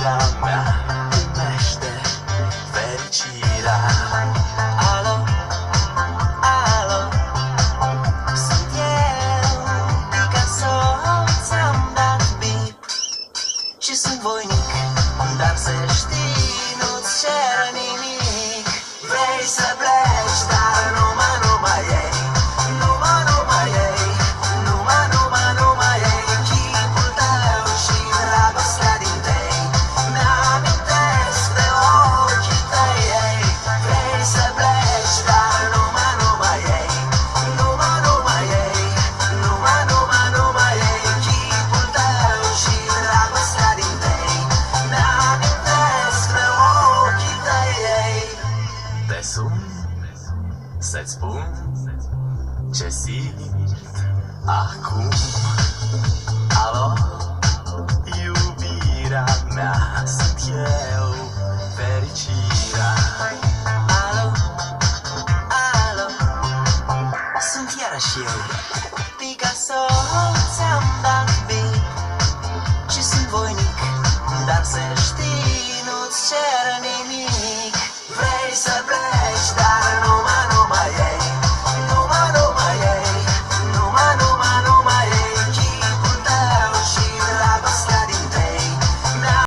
Iubirea mea numește fericirea. Alo, alo, sunt eu, Picasso, ți-am dat bip și sunt voinic, dar să știi, nu-ți cer nimic. Vrei să pleci, dar numai ei, numai ei, numai ei, chipul tău și dragostea din tei mi-amintesc de ochii tăi. Vrei să pleci, dar numai ei, numai ei, numai ei, chipul tău și dragostea din tei mi-amintesc de ochii tăi. Te sun să-ți spun ce simt acum. Alo, iubirea mea, sunt eu, fericirea. Alo, alo, sunt iarăși eu, Picasso, ți-am dat bip și sunt voinic, dar să știi, nu-ți cer nimic. Vrei să pleci,